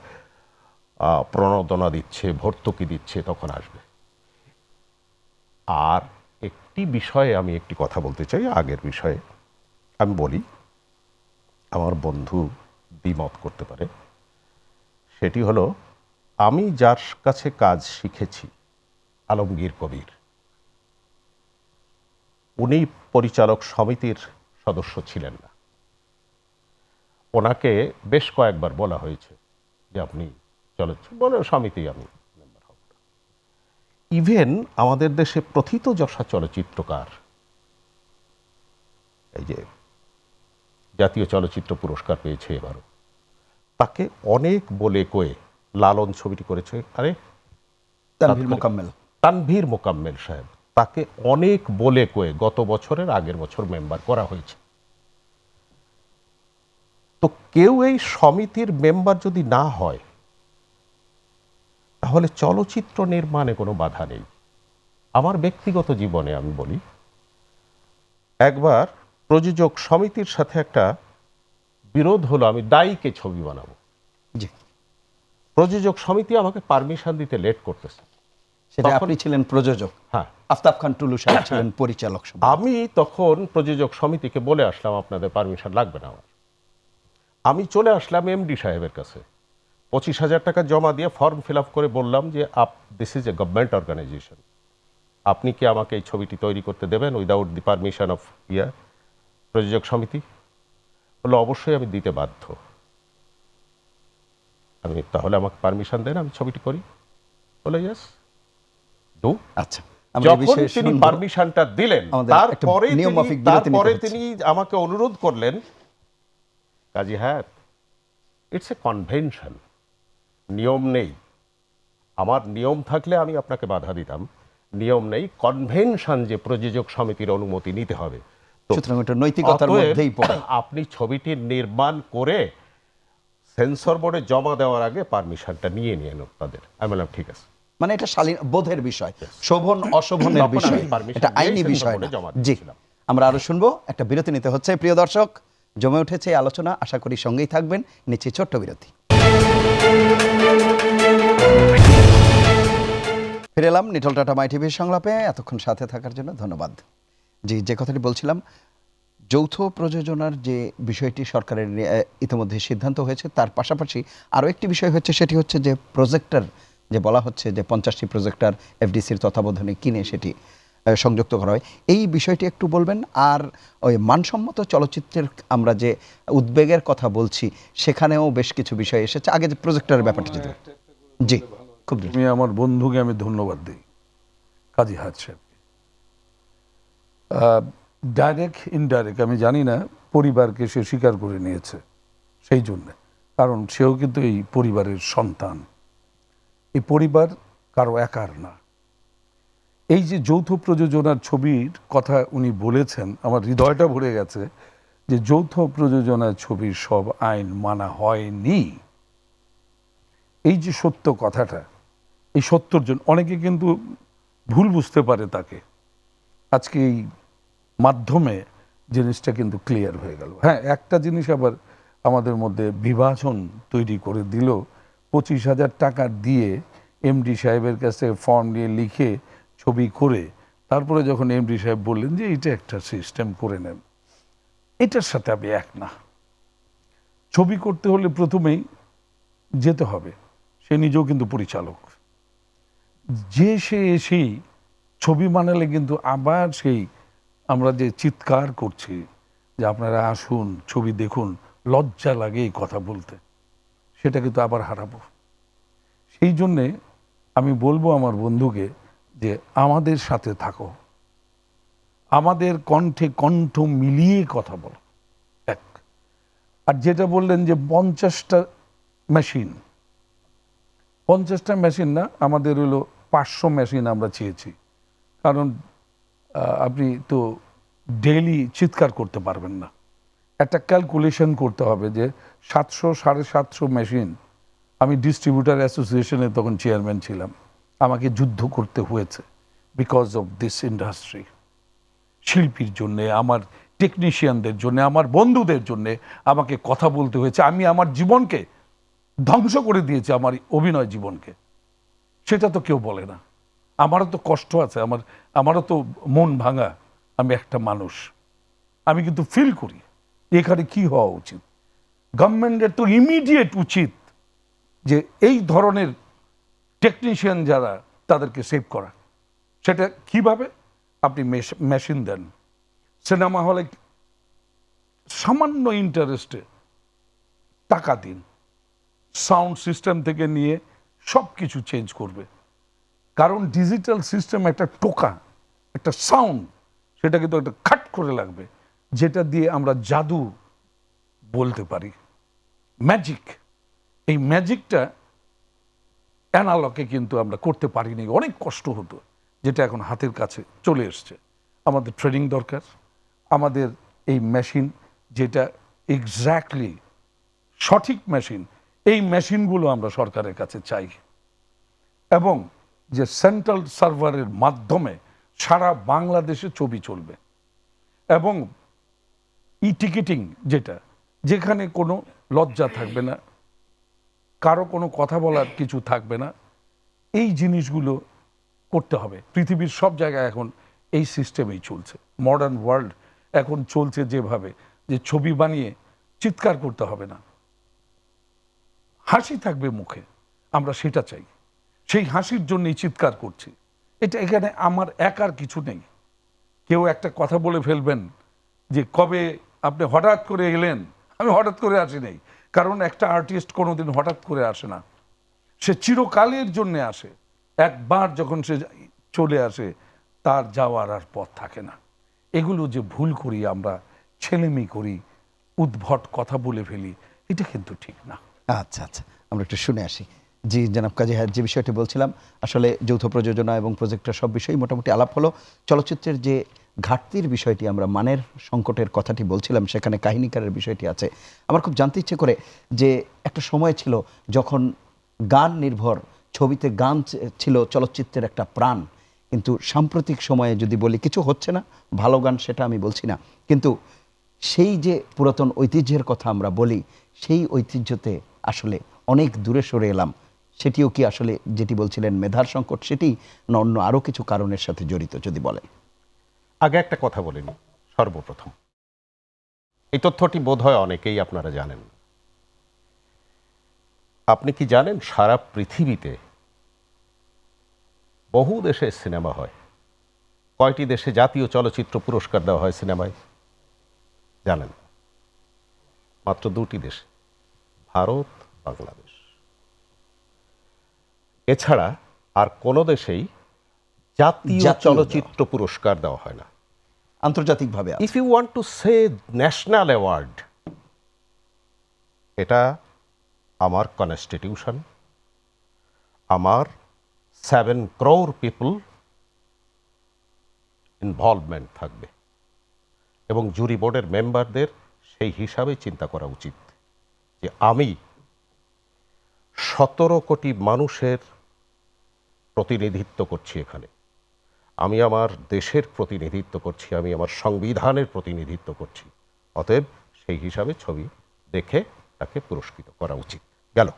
প্রণোদনা দিচ্ছে, ভর্তুকি দিচ্ছে, তখন আসবে। আর একটি বিষয়ে আমি একটি কথা বলতে চাই, আগের বিষয়ে আমি বলি, আমার বন্ধু দ্বিমত করতে পারে। সেটি হলো, আমি যার কাছে কাজ শিখেছি, আলমগীর কবির, উনি পরিচালক সমিতির সদস্য ছিলেন না। ওনাকে বেশ কয়েকবার বলা হয়েছে যে আপনি চলচ্চিত্র সমিতি আমি মেম্বার হব না। ইভেন আমাদের দেশে প্রথিতযশা চলচ্চিত্রকার, এই যে জাতীয় চলচ্চিত্র পুরস্কার পেয়েছে এবারও, তাকে অনেক বলে কয়ে, লালন ছবিটি করেছে, আরে তানভীর মোকাম্মেল সাহেব, তাকে অনেক বলে কয়ে গত বছরের আগের বছর মেম্বার করা হয়েছে। তো কেউ এই সমিতির মেম্বার যদি না হয়, তাহলে চলচ্চিত্র নির্মাণে কোনো বাধা নেই। আমার ব্যক্তিগত জীবনে আমি বলি, একবার প্রযোজক সমিতির সাথে একটা বিরোধ হলো, আমি দায়ীকে ছবি বানাবো। জি, প্রযোজক সমিতি আমাকে পারমিশন দিতে লেট করতেছে। সেটা আপনি ছিলেন প্রযোজক, হ্যাঁ, আফতাব খান টুলু সাহেব ছিলেন পরিচালক। আমি তখন প্রযোজক সমিতিকে বলে আসলাম, আপনাদের পারমিশন লাগবে না আমার। আমি চলে আসলাম এমডি সাহেবের কাছে, 25,000 টাকা জমা দিয়ে ফর্ম ফিল আপ করে বললাম যে this is a government organisation, আপনি কি আমাকে এই ছবিটি তৈরি করতে দেবেন উইদাউট দি পারমিশন অফ প্রযোজক সমিতি? বললো অবশ্যই আমি দিতে বাধ্য। আমি তাহলে আমাকে পারমিশন দেন, আমি ছবিটি করি। বলে ইয়েস ডু। আচ্ছা, যখন তিনি পারমিশনটা দিলেন, তারপরে তিনি আমাকে অনুরোধ করলেন, কাজী হ্যাঁ, ইটস এ কনভেনশন, নিয়ম নেই। আমার নিয়ম থাকলে আমি আপনাকে বাধা দিতাম, নিয়ম নেই, কনভেনশন যে প্রযোজক সমিতির অনুমতি নিতে হবে। আপনি ছবিটি নির্মাণ করে সেন্সর বোর্ডে জমা দেওয়ার আগে পারমিশনটা নিয়ে নিয়ে নেন তাদের। আমি বললাম ঠিক আছে। মানে এটা বোধের বিষয়, শোভন অশোভনের বিষয়, এটা আইনি বিষয় না। জি, আমরা আরো শুনবো, একটা বিরতি নিতে হচ্ছে। প্রিয় দর্শক, জমে উঠেছে এই আলোচনা, আশা করি সঙ্গেই থাকবেন। নিচ্ছি ছোট্ট বিরতি। ফিরে এলাম নিটল টাটা মাই টিভির সংলাপে। এতক্ষণ সাথে থাকার জন্য ধন্যবাদ। জি, যে কথাটি বলছিলাম, যৌথ প্রযোজনার যে বিষয়টি সরকারের ইতিমধ্যে সিদ্ধান্ত হয়েছে, তার পাশাপাশি আরও একটি বিষয় হচ্ছে, সেটি হচ্ছে যে প্রজেক্টর, যে বলা হচ্ছে যে 50টি প্রজেক্টর এফডিসির তত্ত্বাবধানে কিনে সেটি সংযুক্ত করা হয়, এই বিষয়টি একটু বলবেন। আর ওই মানসম্মত চলচ্চিত্রের আমরা যে উদ্বেগের কথা বলছি, সেখানেও বেশ কিছু বিষয় এসেছে। আগে যে প্রজেক্টরের ব্যাপারটা যদি, জি খুব দ্রুত। আমি আমার বন্ধুকে আমি ধন্যবাদ দিই, কাজী হায়াত সাহেবকে। ডাইরেক্ট ইনডাইরেক্ট আমি জানি না, পরিবারকে সে স্বীকার করে নিয়েছে সেই জন্যে, কারণ সেও কিন্তু এই পরিবারের সন্তান। এই পরিবার কারো একার না। এই যে যৌথ প্রযোজনার ছবির কথা উনি বলেছেন, আমার হৃদয়টা ভরে গেছে যে যৌথ প্রযোজনার ছবির সব আইন মানা হয়নি। এই যে সত্য কথাটা, এই সত্যর জন্য অনেকে কিন্তু ভুল বুঝতে পারে তাকে। আজকে এই মাধ্যমে জিনিসটা কিন্তু ক্লিয়ার হয়ে গেল। হ্যাঁ, একটা জিনিস আবার আমাদের মধ্যে বিভাজন তৈরি করে দিল। 25,000 টাকা দিয়ে এমডি সাহেবের কাছে ফর্ম নিয়ে লিখে ছবি করে, তারপরে যখন এমডি সাহেব বললেন যে এটা একটা সিস্টেম করে নেন, এটার সাথে আমি এক না। ছবি করতে হলে প্রথমেই যেতে হবে, সে নিজেও কিন্তু পরিচালক, যে সে এসেই ছবি বানালে কিন্তু আবার সেই আমরা যে চিৎকার করছি যে আপনারা আসুন ছবি দেখুন, লজ্জা লাগে এই কথা বলতে, সেটা কিন্তু আবার হারাবো। সেই জন্যে আমি বলবো আমার বন্ধুকে যে আমাদের সাথে থাকো, আমাদের কণ্ঠে কণ্ঠ মিলিয়ে কথা বলো। এক, আর যেটা বললেন যে 50টা মেশিন, 50টা মেশিন না, আমাদের হলো 500 মেশিন আমরা চেয়েছি। কারণ আপনি তো ডেইলি চিৎকার করতে পারবেন না, একটা ক্যালকুলেশন করতে হবে যে 700-750 মেশিন। আমি ডিস্ট্রিবিউটার অ্যাসোসিয়েশনে তখন চেয়ারম্যান ছিলাম, আমাকে যুদ্ধ করতে হয়েছে বিকজ অফ দিস ইন্ডাস্ট্রি। শিল্পীর জন্যে, আমার টেকনিশিয়ানদের জন্য, আমার বন্ধুদের জন্যে আমাকে কথা বলতে হয়েছে। আমি আমার জীবনকে ধ্বংস করে দিয়েছি, আমার অভিনয় জীবনকে। সেটা তো কেউ বলে না। আমারও তো কষ্ট আছে, আমারও তো মন ভাঙা। আমি একটা মানুষ, আমি কিন্তু ফিল করি এখানে কি হওয়া উচিত। গভর্নমেন্টের তো ইমিডিয়েট উচিত যে এই ধরনের টেকনিশিয়ান যারা, তাদেরকে সেভ করা। সেটা কিভাবে? আপনি মেশিন দেন, সিনেমা হলে সামান্য ইন্টারেস্টে টাকা দিন, সাউন্ড সিস্টেম থেকে নিয়ে সব কিছু চেঞ্জ করবে। কারণ ডিজিটাল সিস্টেম একটা টোকা, একটা সাউন্ড, সেটা কিন্তু একটা খাট করে লাগবে, যেটা দিয়ে আমরা জাদু বলতে পারি, ম্যাজিক। এই ম্যাজিকটা অ্যানালগে কিন্তু আমরা করতে পারিনি, অনেক কষ্ট হতো, যেটা এখন হাতের কাছে চলে এসছে। আমাদের ট্রেনিং দরকার, আমাদের এই মেশিন যেটা এক্স্যাক্টলি সঠিক মেশিন, এই মেশিনগুলো আমরা সরকারের কাছে চাই। এবং যে সেন্ট্রাল সার্ভারের মাধ্যমে সারা বাংলাদেশে ছবি চলবে, এবং টিকিটিং যেটা, যেখানে কোনো লজ্জা থাকবে না, কারো কোনো কথা বলার কিছু থাকবে না, এই জিনিসগুলো করতে হবে। পৃথিবীর সব জায়গায় এখন এই সিস্টেমেই চলছে। মডার্ন ওয়ার্ল্ড এখন চলছে যেভাবে, যে ছবি বানিয়ে চিৎকার করতে হবে না, হাসি থাকবে মুখে, আমরা সেটা চাই। সেই হাসির জন্যই চিৎকার করছি। এটা এখানে আমার একার কিছু নেই। কেউ একটা কথা বলে ফেলবেন যে কবে আপনি হঠাৎ করে এলেন, আমি হঠাৎ করে আসি নাই। কারণ একটা আর্টিস্ট কোনোদিন হঠাৎ করে আসে না, সে চিরকালের জন্য আসে। একবার যখন সে চলে আসে, তার যাওয়ার আর পথ থাকে না। এগুলো যে ভুল করি আমরা, ছেলেমি করি, উদ্ভট কথা বলে ফেলি, এটা কিন্তু ঠিক না। আচ্ছা আচ্ছা, আমরা একটু শুনে আসি। জি জনাব কাজী হায়াত, যে বিষয়টি বলছিলাম, আসলে যৌথ প্রযোজনা এবং প্রজেক্টর সব বিষয়ই মোটামুটি আলাপ হলো। চলচ্চিত্রের যে ঘাটতির বিষয়টি, আমরা মানের সংকটের কথাটি বলছিলাম, সেখানে কাহিনীকারের বিষয়টি আছে। আমার খুব জানতে ইচ্ছে করে যে একটা সময় ছিল যখন গান নির্ভর, ছবিতে গান ছিল চলচ্চিত্রের একটা প্রাণ। কিন্তু সাম্প্রতিক সময়ে যদি বলি, কিছু হচ্ছে না, ভালো গান সেটা আমি বলছি না, কিন্তু সেই যে পুরাতন ঐতিহ্যের কথা আমরা বলি, সেই ঐতিহ্যতে আসলে অনেক দূরে সরে এলাম। সেটিও কি আসলে যেটি বলছিলেন মেধার সংকট সেটি না অন্য আরও কিছু কারণের সাথে জড়িত যদি বলেন? আগে একটা কথা বলিনি। সর্বপ্রথম এই তথ্যটি বোধহয় অনেকেই আপনারা জানেন। আপনি কি জানেন সারা পৃথিবীতে বহু দেশে সিনেমা হয়? কয়টি দেশে জাতীয় চলচ্চিত্র পুরস্কার দেওয়া হয় সিনেমায় জানেন? মাত্র 2টি দেশে, ভারত, বাংলাদেশ। এছাড়া আর কোনো দেশেই জাতীয় জাতীয় চলচ্চিত্র পুরস্কার দেওয়া হয় না। আন্তর্জাতিকভাবে আছে। If you want to say national award, এটা আমার কনস্টিটিউশন, আমার 7 crore পিপল ইনভলভমেন্ট থাকবে এবং জুরি বোর্ডের মেম্বারদের সেই হিসাবে চিন্তা করা উচিত যে আমি 17 কোটি মানুষের প্রতিনিধিত্ব করছি এখানে, আমি আমার দেশের প্রতিনিধিত্ব করছি, আমি আমার সংবিধানের প্রতিনিধিত্ব করছি, অতএব সেই হিসাবে ছবি দেখে তাকে পুরস্কৃত করা উচিত। গেল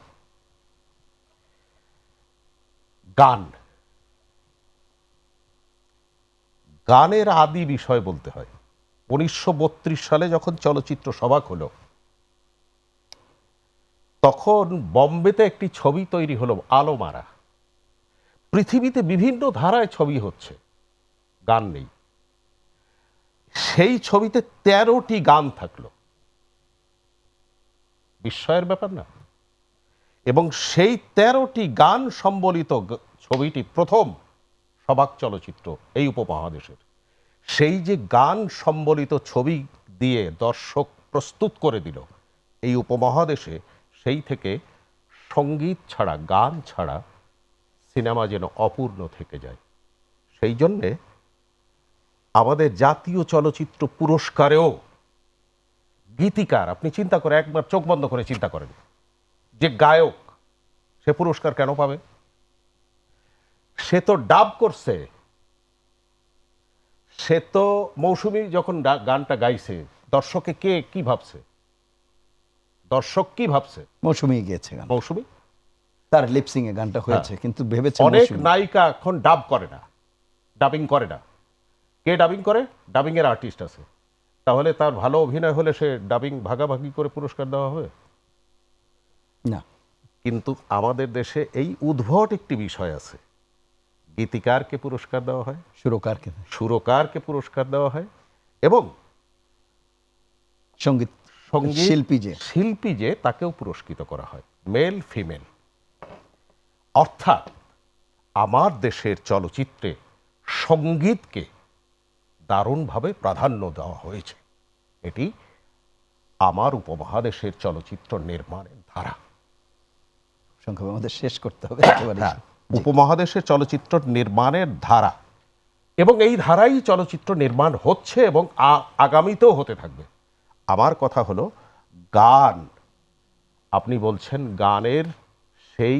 গান। গানের আদি বিষয় বলতে হয় 1932 সালে যখন চলচ্চিত্র সবাক হলো, তখন বম্বেতে একটি ছবি তৈরি হলো আলোমারা। পৃথিবীতে বিভিন্ন ধারায় ছবি হচ্ছে, গান নেই। সেই ছবিতে 13টি গান থাকলো, বিস্ময়ের ব্যাপার না? এবং সেই 13টি গান সম্বলিত ছবিটি প্রথম সবাক চলচ্চিত্র এই উপমহাদেশের। সেই যে গান সম্বলিত ছবি দিয়ে দর্শক প্রস্তুত করে দিল এই উপমহাদেশে, সেই থেকে সঙ্গীত ছাড়া, গান ছাড়া সিনেমা যেন অপূর্ণ থেকে যায়। সেই জন্যে আমাদের জাতীয় চলচ্চিত্র পুরস্কারেও গীতিকার, আপনি চিন্তা করে একবার চোখ বন্ধ করে চিন্তা করেন, যে গায়ক সে পুরস্কার কেন পাবে? সে তো ডাব করছে, সে তো মৌসুমী যখন গানটা গাইছে, দর্শকে কে কি ভাবছে? দর্শক কি ভাবছে? মৌসুমী গিয়েছে গান, মৌসুমী। তার লিপসিং এ গানটা হয়েছে, কিন্তু ভেবেছে অনেক মৌসুমী। নায়িকা এখন ডাব করে না, ডাবিং করে না। কে ডাবিং করে? ডাবিং এর আর্টিস্ট আছে। তাহলে তার ভালো অভিনয় হলে সে ডাবিং ভাগাভাগি করে পুরস্কার দেওয়া হবে না। কিন্তু আমাদের দেশে এই উদ্ভট একটি বিষয় আছে, গীতিকারকে পুরস্কার দেওয়া হয়, সুরকারকে, সুরকারকে পুরস্কার দেওয়া হয়, এবং সঙ্গীত সঙ্গীত শিল্পী যে তাকেও পুরস্কৃত করা হয়, মেল ফিমেল। অর্থাৎ আমার দেশের চলচ্চিত্রে সঙ্গীতকে দারুণভাবে প্রাধান্য দেওয়া হয়েছে। এটি আমার উপমহাদেশের চলচ্চিত্র নির্মাণের ধারা। সংক্ষেপে আমাদের শেষ করতে হবে একেবারে। উপমহাদেশের চলচ্চিত্র নির্মাণের ধারা, এবং এই ধারাই চলচ্চিত্র নির্মাণ হচ্ছে এবং আগামীতেও হতে থাকবে। আমার কথা হলো গান। আপনি বলছেন গানের সেই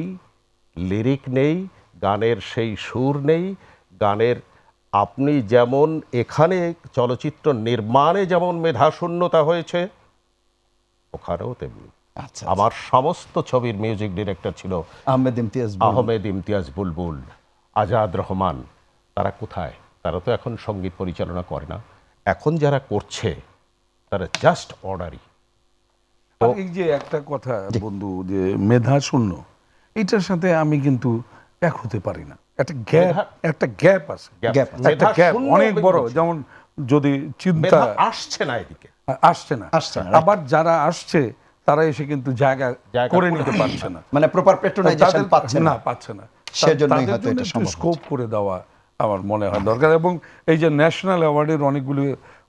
লিরিক নেই, গানের সেই সুর নেই, গানের আপনি যেমন এখানে চলচ্চিত্র নির্মাণে যেমন মেধাশূন্যতা হয়েছে, ওখানেও তেমনি। আচ্ছা, আমার সমস্ত ছবির মিউজিক ডিরেক্টর ছিল আহমেদ ইমতিয়াজ বুলবুল, আজাদ রহমান। তারা কোথায়? তারা তো এখন সঙ্গীত পরিচালনা করে না। এখন যারা করছে তারা জাস্ট অর্ডারি। আর এই যে একটা কথা বন্ধু, যে মেধা শূন্য, এইটার সাথে আমি কিন্তু এক হতে পারি না। একটা গ্যাপ আছে, একটা গ্যাপ অনেক বড়। যেমন যদি চিন্তা আসছে না, এদিকে আসছে না, আবার যারা আসছে তারা এসে কিন্তু জায়গা করে নিতে পারছে না, মানে প্রপার পেট্রোনাইজেশন পাচ্ছে না। সেজন্যই হয়তো এটা সম্ভব। স্কোপ করে দেওয়া আমার মনে হয় দরকার। এবং এই যে ন্যাশনাল অ্যাওয়ার্ডের অনেকগুলো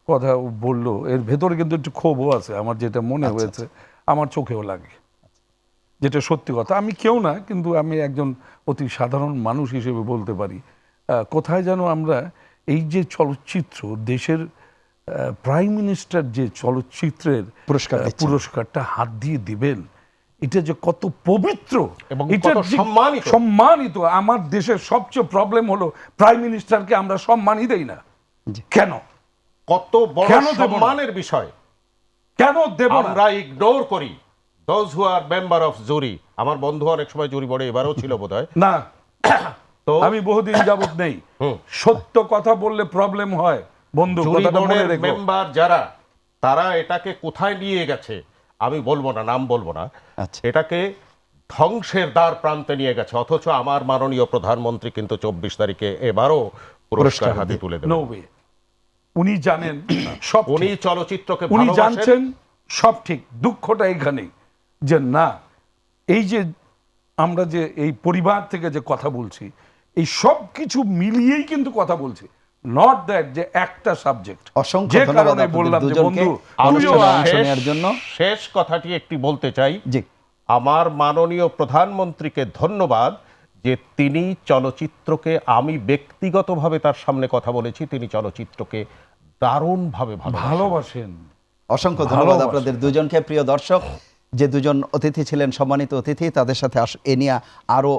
কথা বললো, এর ভেতরে কিন্তু একটু ক্ষোভও আছে আমার, যেটা মনে হয়েছে, আমার চোখেও লাগে, যেটা সত্যি কথা। আমি কেউ না, কিন্তু আমি একজন অতি সাধারণ মানুষ হিসেবে বলতে পারি, কোথায় যেন আমরা এই যে চলচ্চিত্র, দেশের প্রাইম মিনিস্টার যে চলচ্চিত্রের পুরস্কারটা হাত দিয়ে দিবেন, এটা যে কত পবিত্র এবং এটা সম্মানিত। আমার দেশের সবচেয়ে প্রবলেম হলো প্রাইম মিনিস্টারকে আমরা সম্মানই দেই না। কেন? কত বড় সম্মানের বিষয়, কেন দেব না? আমরা ইগনোর করি। Those who are member of jury, আমার বন্ধু অনেক সময় জুরি বোর্ডে, এবারও ছিল বোধহয়। না, তো আমি বহুদিন যাবত নেই। সত্য কথা বললে প্রবলেম হয় বন্ধু, জুরি কথাটা মনে বোর্ডের রেখো। মেম্বার যারা, তারা এটাকে কোথায় নিয়ে গেছে আমি বলবো না, নাম বলবো না, আচ্ছা। এটাকে ধ্বংসের দ্বার প্রান্তে নিয়ে গেছে। অথচ আমার মাননীয় প্রধানমন্ত্রী কিন্তু 24 তারিখে এবারও পুরস্কার হাতে তুলে দেবেন। No way. উনি জানেন সব উনি ঠিক। চলচ্চিত্রকে উনি ভালোবাসেন। জানছেন সব ঠিক। দুঃখটা এখানে যে না, এই যে আমরা যে এই পরিবার থেকে যে কথা বলছি, এই সব কিছু মিলিয়েই কিন্তু কথা বলছি, নট দ্যাট যে একটা সাবজেক্ট। অসংখ্য যে ধন্যবাদ কারণে আপনাদের বললাম যে দুজনকে বন্ধু আলোচনায় তুইও অংশ আয়। নেওয়ার জন্য। শেষ কথাটি একটি বলতে চাই, জি, আমার মাননীয় প্রধানমন্ত্রীকে ধন্যবাদ যে তিনি চলচ্চিত্রকে, আমি ব্যক্তিগতভাবে তার সামনে কথা বলেছি, তিনি চলচ্চিত্রকে দারুণভাবে ভালোবাসেন। অসংখ্য ধন্যবাদ ভালোবাসা। আপনাদের দুজনকে। প্রিয় দর্শক, যে দুজন অতিথি ছিলেন, সম্মানিত অতিথি, তাদের সাথে এ নিয়ে আরও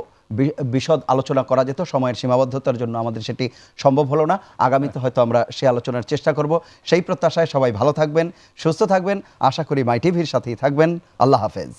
বিশদ আলোচনা করা যেত, সময়ের সীমাবদ্ধতার জন্য আমাদের সেটি সম্ভব হলো না। আগামীতে হয়তো আমরা সে আলোচনার চেষ্টা করব। সেই প্রত্যাশায় সবাই ভালো থাকবেন, সুস্থ থাকবেন, আশা করি মাই টিভির সাথেই থাকবেন। আল্লাহ হাফেজ।